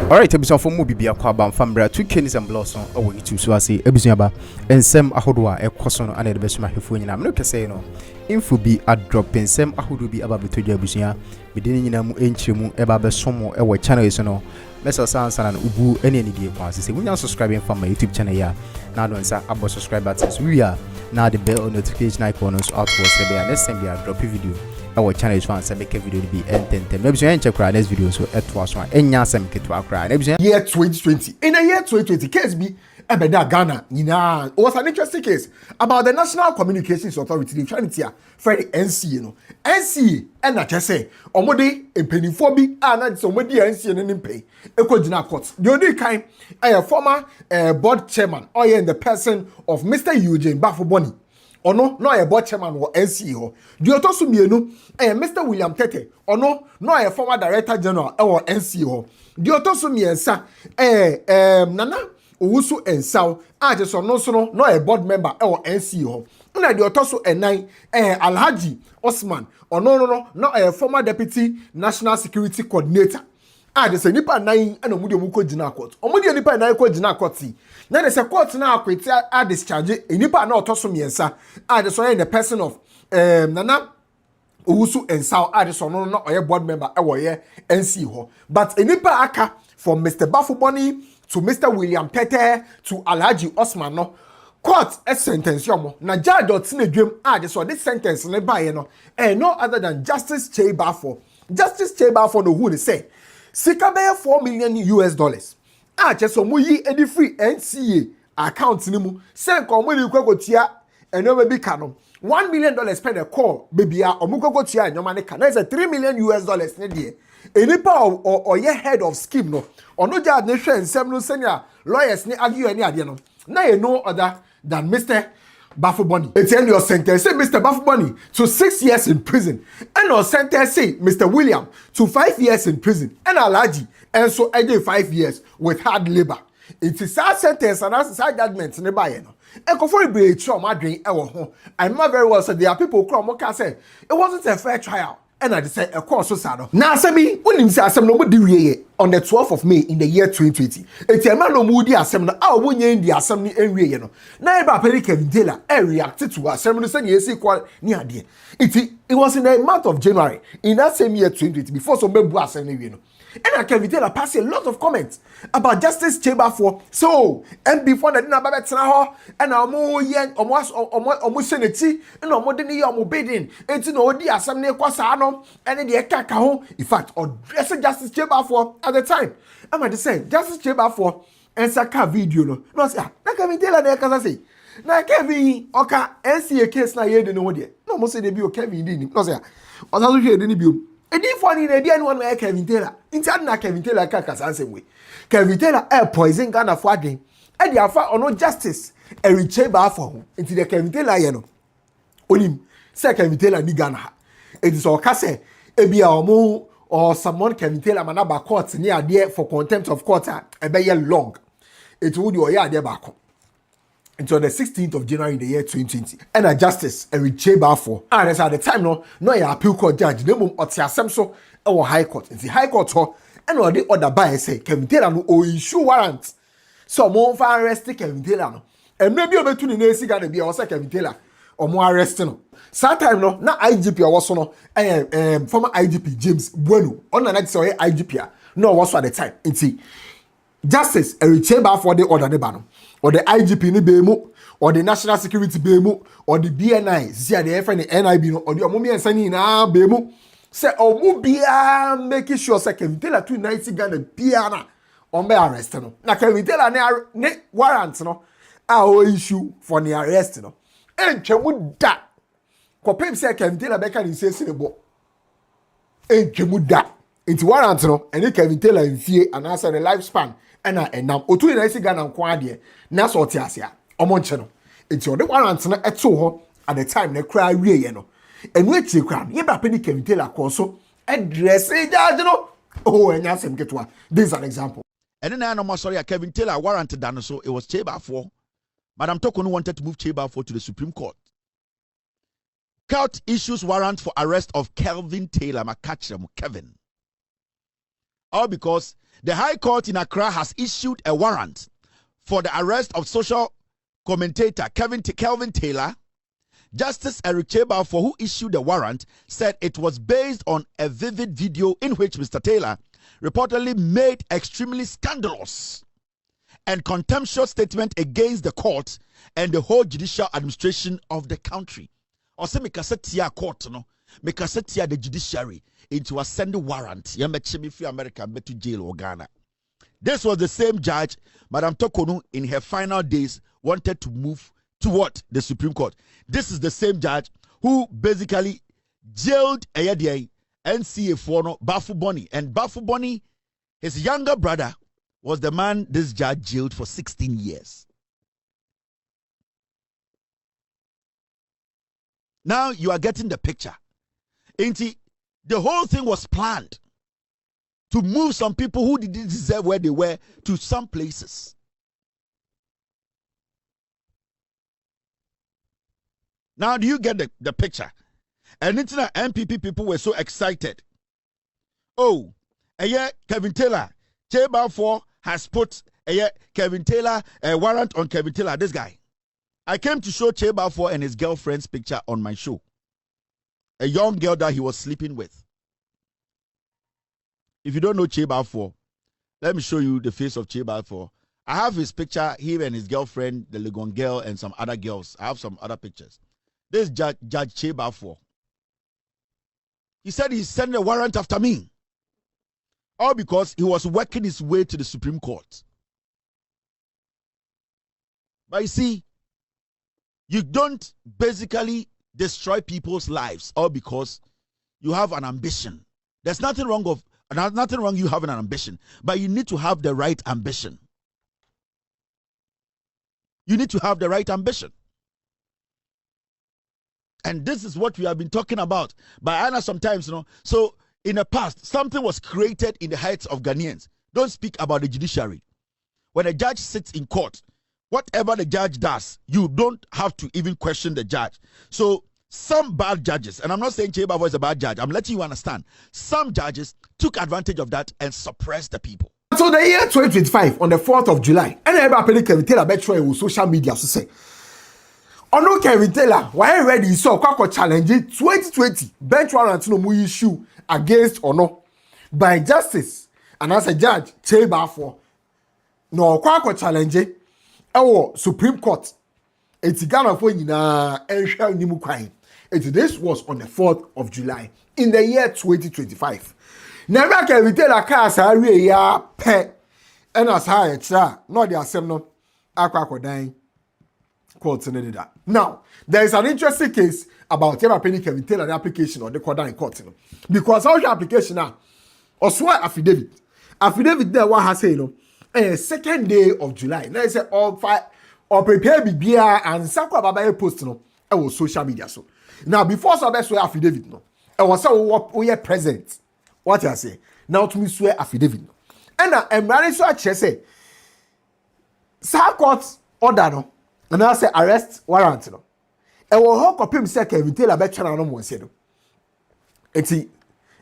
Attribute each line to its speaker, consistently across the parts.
Speaker 1: Alright, ebusuan for mu bibia kwa ba mfambra 2K ni semblosson owo YouTube so ase ebusuan ba ensem ahodo a ekoso no ana de besuma hwefo nyina me no kese no info bi a drop ensem ahodo bi aba betoja ebusuan medini nyina mu enchiremu eba besomo ewo channel so no mesa sansa na ubu ene ni die kwa se wunya subscribe from my YouTube channel ya na don sa abo subscribe button so we are now the bell notification icon is out for se be next time we are drop video our channel is fan say make video be enten maybe so check our next video so etwa so enya sem ketwa kra maybe
Speaker 2: year 2020 in the year 2020 case be ebeda Ghana nyina it was an interesting case about the National Communications Authority the trinity for the NCA no NCA and na say omode empenifo bi na say omode NCA no nimpe ekogina court the only kind a former board chairman or in the person of Mr. Eugene Bafoboni ono no a board chairman or NCA ho the otoso mienu Mr. William Tete ono no a former director general or NCA ho the otoso miensa nana Owusu Ensao just no a board member or NCA ho na the otoso enan Alhaji Osman ono no a former deputy national security coordinator just nipa nine and omudi omuko gina court omudi nipa nine ko gina court na de se court na akweti a discharge nipa na otoso miensa just so the person of nana Owusu Ensao just no oye board member e wo ye NC ho but nipa aka from Mr. Bafoboni to Mr. William Tete to Alhaji Osman no court a sentence yomo na judge otsine dwem just so this sentence ne baye no no other than Justice Chebafo no who they say Sika be $4 million US. Just mu yi edi free NCA account ni mu. Sen ko mu ni kwakotia eno be kano. $1 million per the call baby a omu kwakotia nyoma ne ka. Na is $3 million US ne die. Enipa or ye head of scheme no. Ono judge ne hwe nsem no senior lawyers ni argue any ade no. Na ye no other than Mr. Bafoboni. It's in your sentence, say Mr. Bafoboni to 6 years in prison. And your sentence say Mr. William to 5 years in prison. And Alhaji, and so again 5 years with hard labor. It is our sentence and that's our judgment in the bayano. And before be a trauma drain, I might very well say there are people who can say it wasn't a fair trial. And I say a course so sad. Now, Sammy, when him say assembly on the 12th of May in the year 2020. It's a man no moody assembly. Our one in the assembly and you know. Now, about Kelvin Taylor, reacted to assembly saying yes, equal near dear. It was in the month of January in that same year 2020 before some member assembly, you know. And Kelvin Taylor passed a lot of comments about Justice Chebafo. So, and before the dinner about Sanaho, and our more young almost senate, and our modern bidding, and to know the assembly Quasano, and the Ekakaho, in fact, or dressing Justice Chebafo at the time. I'm going to say, Justice Chebafo and Saka video. No, sir, that Kelvin Taylor, there can say. Now, Kevin, okay, NCA case, now you don't know there. No, most of the bill Kevin didn't. No, sir, or that's here didn't be. And if one in the one where Kelvin Taylor, inside na Kelvin Taylor can't answer way. Kelvin Taylor poison Ghana for game. And the affair or no justice, a reachable for him into the Kelvin Taylor, you know. Only say Kelvin Taylor ni Ghana. It is all case, a be or someone Kelvin Taylor manaba court near there for contempt of court, a be long. It would your yard there back. Until the 16th of January in the year 2020. And a justice, a Richeba for. And as at the time, no appeal court judge, no more or Tiasemso or high court. In the high court, and or the other by say, Kelvin Taylor no issue warrant. So more for arresting Kelvin Taylor no. And maybe over to the NDC gonna be also Kelvin Taylor or more arresting no. Sometime no, na IGP or was no, former IGP James Bueno. On the night say IGP no was at the time. In justice, a Richeba for the order the banner. Or the IGP ni BMO, or the National Security BMO, or the BNI, see the FN NIB, or the Omumi and Sani na BMO. Say, oh, Mubia making sure second tell her 290 Ghana piana on my arrest. No, now can we tell her ne warrant no? Our issue for the arrest no. And Chemuda, Copim say can tell her back and say sinable. And Chemuda, it's warrant no, and it can tell her in fear and answer the lifespan. And now, Otu in IC Ghana and Quadia, Nassau Tiasia, Omonchano. It's your warrant at so at the time they cry real, and which you cry, you penny can tell a corso, and dress a judge. Oh, and yes, and get one. This is an example.
Speaker 3: And then I know, sorry, Kelvin Taylor warranted done so it was Chebafo. Madam Tokon wanted to move Chebafo to the Supreme Court. Court issues warrant for arrest of Kelvin Taylor, Kevin. All because the High Court in Accra has issued a warrant for the arrest of social commentator Kelvin Taylor. Justice Eric Chebalfor, who issued the warrant, said it was based on a vivid video in which Mr. Taylor reportedly made extremely scandalous and contemptuous statement against the court and the whole judicial administration of the country. Also, me kasetia court no, me kasetia the judiciary into a send warrant. Yamechimi fi America to jail or Ghana. This was the same judge, Madam Tokonu, in her final days wanted to move to what? The Supreme Court. This is the same judge who basically jailed NCA for Bafu Boni. And Bafu Boni, his younger brother, was the man this judge jailed for 16 years. Now you are getting the picture. The whole thing was planned to move some people who didn't deserve where they were to some places. Now, do you get the picture? And internet MPP people were so excited. Oh, Kelvin Taylor, Chebalfor has put Kelvin Taylor, a warrant on Kelvin Taylor, this guy. I came to show Chebalfor and his girlfriend's picture on my show. A young girl that he was sleeping with. If you don't know Chebalfor, let me show you the face of Chebalfor. I have his picture, him and his girlfriend, the Legon girl, and some other girls. I have some other pictures. This Judge Chebalfor. He said he sent a warrant after me. All because he was working his way to the Supreme Court. But you see, you don't basically destroy people's lives all because you have an ambition. There's nothing wrong you having an ambition, but you need to have the right ambition. You need to have the right ambition. And this is what we have been talking about. But I know sometimes, so in the past, something was created in the hearts of Ghanaians. Don't speak about the judiciary. When a judge sits in court, whatever the judge does, you don't have to even question the judge. So some bad judges, and I'm not saying Chebalfor is a bad judge, I'm letting you understand, some judges took advantage of that and suppressed the people.
Speaker 2: So the year 2025, on the 4th of July, and everybody Kelvin Taylor bet with social media to say, no Kelvin Taylor, why ready so kwako challenge 2020 bench warrant no mu issue against or no by justice and as a judge Chebalfor no kwako challenge Supreme Court. It's Ghana for nyina enhwa nimu kwan. This was on the 4th of July in the year 2025. Never Kelvin Taylor ka asare ya pe and as high tra no the asem no akwako dan. Now, there is an interesting case about Kelvin Taylor the application or the court in court. Because our application now, or swear affidavit. Affidavit there what has say, second day of July. Now, say all five or prepare BBR and Sako Baba post on social media. So now, before so best swear affidavit, I was so we are present. What I say now to me swear affidavit. And now, I'm ready to say, Court order no. And I say arrest warrant no. E wo ho kopim say Kelvin Taylor be twana no mo nse do. Eti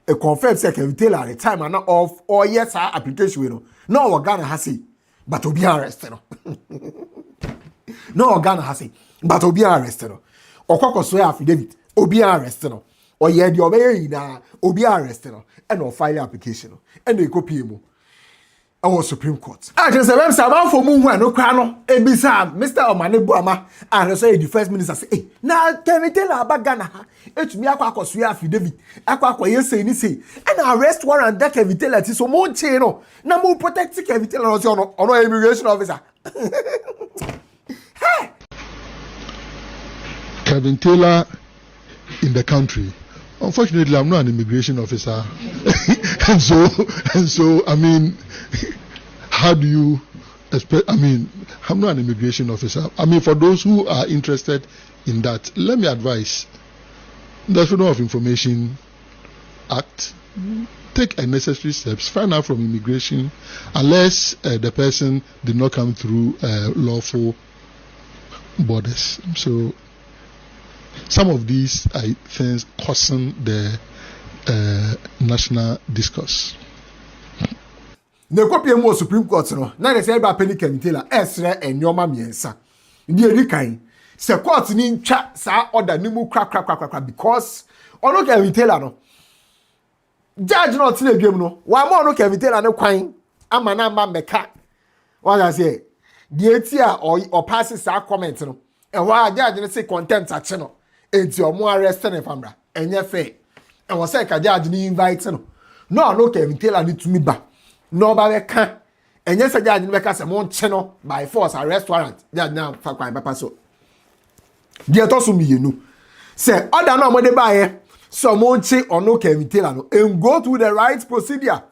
Speaker 2: e confirm say Kelvin Taylor at the time and of or yes application we no. No Ghana has say but obi arrest no. No Ghana has say but obi arrest no. Okoko so affidavit obi arrest no. Or ye di obey na obi arrest no. And no file application no. And e copy mu. Our Supreme Court. I just say, I'm for moon no crano. Ebisa, Mr. Omane Buama, and say the first minister say, hey, now Kelvin Taylor about Ghana. It's me aqua swear affidavit. Aqua yes say ni say. And arrest warrant that Kelvin Taylor so more cheno. Now more protect Kelvin Taylor on no immigration officer. Hey,
Speaker 4: Kelvin Taylor in the country. Unfortunately, I'm not an immigration officer, and so I mean, how do you expect? I mean, I'm not an immigration officer. I mean, for those who are interested in that, let me advise: the Freedom of Information Act. Take necessary steps. Find out from immigration, unless the person did not come through lawful borders. So. Some of these things causing the national discourse.
Speaker 2: ne kopie mu Supreme Court no na de say ba Penny Kelvin Taylor esre enyoma miensa ndi edi kan se court ni ntwa sa order ni mu kra because ono Kelvin Taylor no judge no tine game no wa mo ono Kelvin Taylor ne kwan ama na ma meka wa say the etia or passes sa comment no e wa judge ne say contempt ache no enti omo arrest ne famra enye fair e wo say ka judge ni invite no Kelvin Taylor ni tumi ba no ba be kan enye say judge ni be ka say mo nche no by force arrest warrant judge na fa kwan papa so die to so miyenu say order na mo de ba ye so mo nche ono Kelvin Taylor no and go through the right procedure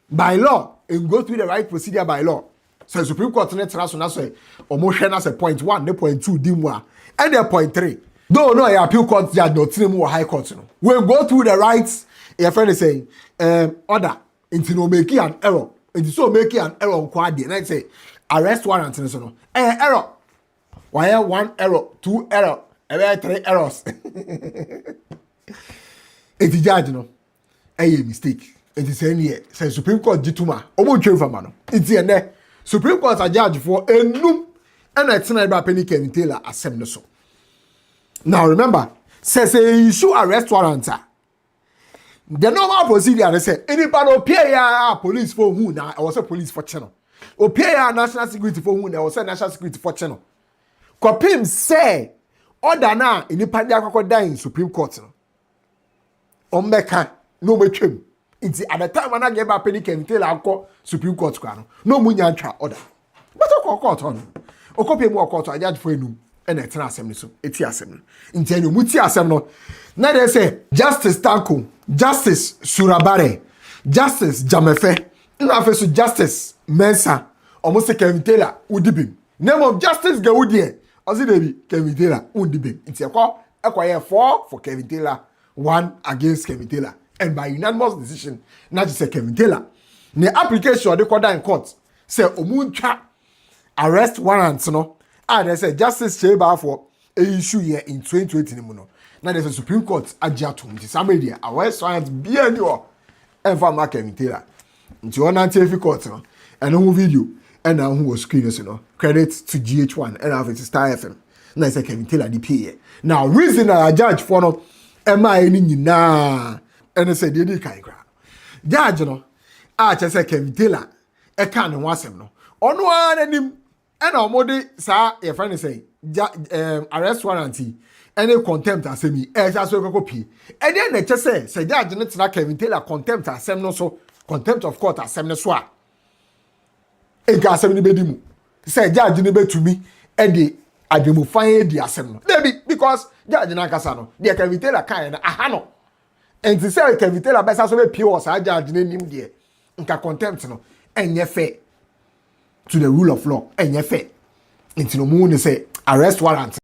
Speaker 2: by law and go through the right procedure by law. So Supreme Court ne tena so na so omo hwe na say point 1 ne point 2 di mu a and the point 3 though no ya appeal court judge no tena mu high court no we go through the rights your friend is saying order into no make an error into so make an error on kwade na say arrest warrant so no error why 1 error 2 error 3 errors if judge no a mistake it is any say Supreme Court jituma omo twe fama no it ene Supreme Court a judge for enum and it's not about Penny Kelvin Taylor assembly so. Now remember, says a issue arrest warrant. The normal procedure they say anybody pay police for who now I was a police for channel. Or pay national security for who now was a national security for channel. Kopim say order na anybody die in Supreme Court. Omeka no me twem. At the time when I get back Penny Kelvin Taylor ko Supreme Court no munya ntwa order. But o court on. O kopie mu court a judge for enum and e tena assembly so. Eti assembly. Nti enu muti assembly no. Na dey say Justice Tanko, Justice Surabare, Justice Jamefe, na fe so Justice Mensa, almost Kelvin Taylor udibim. Name of Justice Gawudie. Ozi dey Kelvin Taylor udibim. Nti ekwa 4 for Kelvin Taylor, 1 against Kelvin Taylor. And by unanimous decision, not just Kelvin Taylor. The application they call in court say omuntwa arrest warrants no. They say Justice Cheba for a issue here in 2020 no. Now there's a Supreme Court adjatum. This media arrest warrants be anyo. And for Kelvin Taylor. Into one anti court no. And no video and now who was screeners you know. Credit to GH1 and have it Star FM. Now say Kelvin Taylor the PA. Now reason I judge for no am I any na. And I said, "Did kind of judge no? I just said Kelvin Taylor. I can't want him no. On one and him and our modi sir. Your friend say arrest warrant any contempt as me. Just so copy. And then they just say judge no tell Kelvin Taylor contempt as no so contempt of court as no so. E ka asem ni bedimu. Say judge ni be to me and the ademu fine the asem no. Maybe because judge na kasa no. The Kelvin Taylor kan na aha no. And to say Kelvin Taylor best so be pure sa judge nim there nka contempt no enye fair to the rule of law enye fair into no moon say arrest warrant